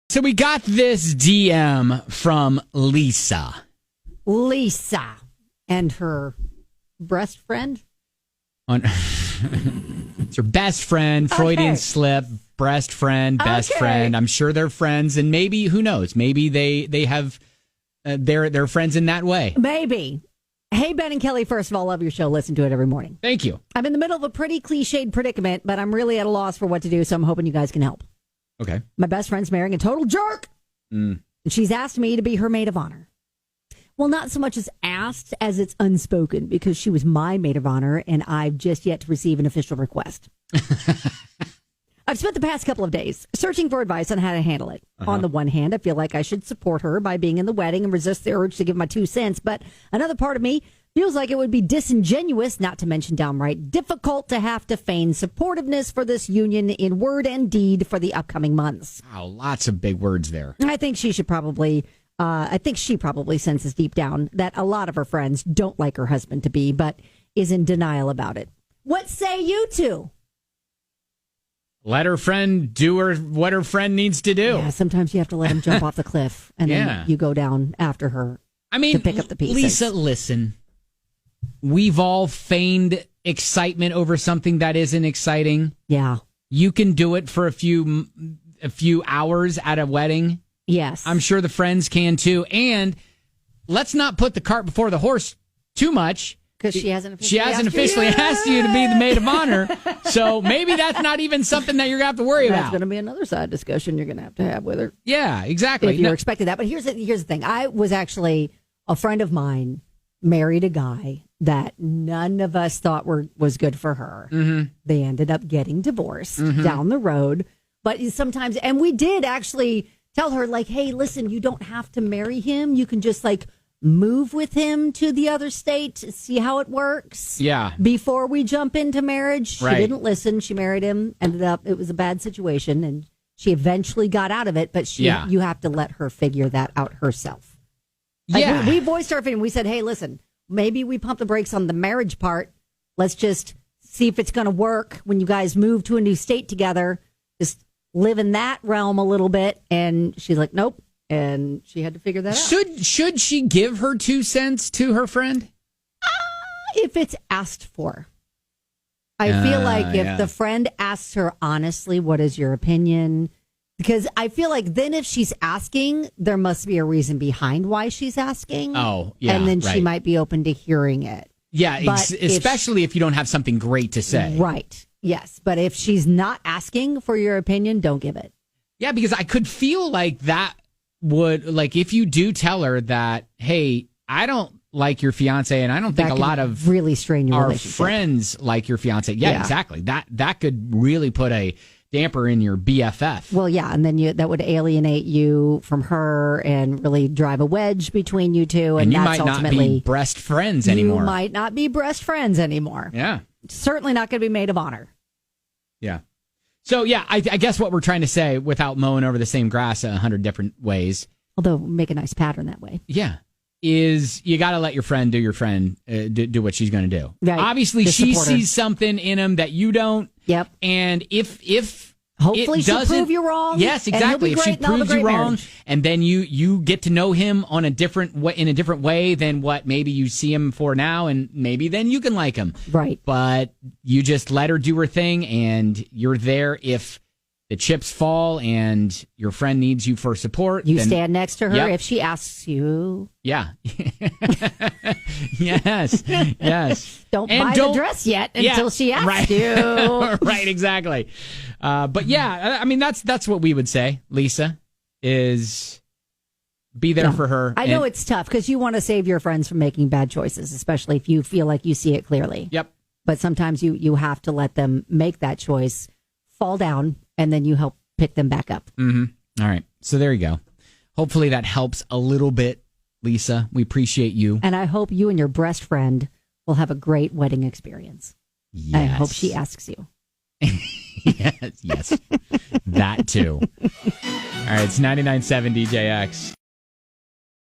So we got this DM from Lisa. Lisa and her breast friend. It's her best friend, Freudian slip, breast friend, best friend. I'm sure they're friends, and maybe, who knows, maybe they have, they're friends in that way. Maybe. Hey, Ben and Kelly, first of all, love your show. Listen to it every morning. Thank you. I'm in the middle of a pretty cliched predicament, but I'm really at a loss for what to do, so I'm hoping you guys can help. Okay. My best friend's marrying a total jerk, and she's asked me to be her maid of honor. Well, not so much as asked as it's unspoken, because she was my maid of honor, and I've just yet to receive an official request. I've spent the past couple of days searching for advice on how to handle it. On the one hand, I feel like I should support her by being in the wedding and resist the urge to give my 2 cents. But another part of me feels like it would be disingenuous, not to mention downright difficult, to have to feign supportiveness for this union in word and deed for the upcoming months. Wow, lots of big words there. I think she should probably... I think she probably senses deep down that a lot of her friends don't like her husband to be, but is in denial about it. What say you two? Let her friend do what her friend needs to do. Yeah, sometimes you have to let him jump off the cliff, and then you go down after her to pick up the pieces. Lisa, listen. We've all feigned excitement over something that isn't exciting. Yeah. You can do it for a few hours at a wedding. Yes. I'm sure the friends can too. And let's not put the cart before the horse too much. Because she hasn't officially asked you to be the maid of honor. So maybe that's not even something that you're going to have to worry about. That's going to be another side discussion you're going to have with her. Yeah, exactly. If you're expecting that. But here's the thing. I was actually, a friend of mine married a guy that none of us thought was good for her. Mm-hmm. They ended up getting divorced down the road. But sometimes, and we did actually tell her, like, hey, listen, you don't have to marry him. You can just, like, move with him to the other state, see how it works. Yeah. Before we jump into marriage. She Right. didn't listen. She married him. Ended up, it was a bad situation, and she eventually got out of it. But you have to let her figure that out herself. Yeah. Like, we voiced our opinion. We said, hey, listen, maybe we pump the brakes on the marriage part. Let's just see if it's going to work when you guys move to a new state together. Just live in that realm a little bit. And she's like, nope. And she had to figure that out. Should she give her 2 cents to her friend? If it's asked for. I feel like if the friend asks her honestly, what is your opinion? Because I feel like then if she's asking, there must be a reason behind why she's asking. Oh, yeah. And then she might be open to hearing it. Yeah, especially if you don't have something great to say. Right. Yes. But if she's not asking for your opinion, don't give it. Yeah, because I could feel like that would, like, if you do tell her that, hey, I don't like your fiance, and I don't think a lot of really strain your our relationship. friends like your fiance. Yeah, exactly. That could really put a damper in your BFF. Well, yeah, and then that would alienate you from her and really drive a wedge between you two. And you that's might not be breast friends anymore. You might not be breast friends anymore. Yeah. Certainly not going to be maid of honor. Yeah. So, yeah, I guess what we're trying to say, without mowing over the same grass 100 different ways. Although, make a nice pattern that way. Yeah. Is you got to let your friend do do what she's going to do. Right. Obviously, she sees something in him that you don't. Yep. And if hopefully she'll prove you wrong. Yes, exactly. If she proves you wrong, marriage. and then you get to know him in a different way than what maybe you see him for now, and maybe then you can like him. Right. But you just let her do her thing, and you're there if the chips fall and your friend needs you for support. You stand next to her Yep. if she asks you. Yeah. Yes. Don't buy the dress yet until she asks you. Right, exactly. But yeah, I mean, that's what we would say, Lisa, is be there for her. I know it's tough because you want to save your friends from making bad choices, especially if you feel like you see it clearly. Yep. But sometimes you have to let them make that choice, fall down, and then you help pick them back up. Mm-hmm. All right. So there you go. Hopefully that helps a little bit, Lisa. We appreciate you. And I hope you and your breast friend will have a great wedding experience. Yes. I hope she asks you. Yes. That too. All right. It's 99.7 DJX.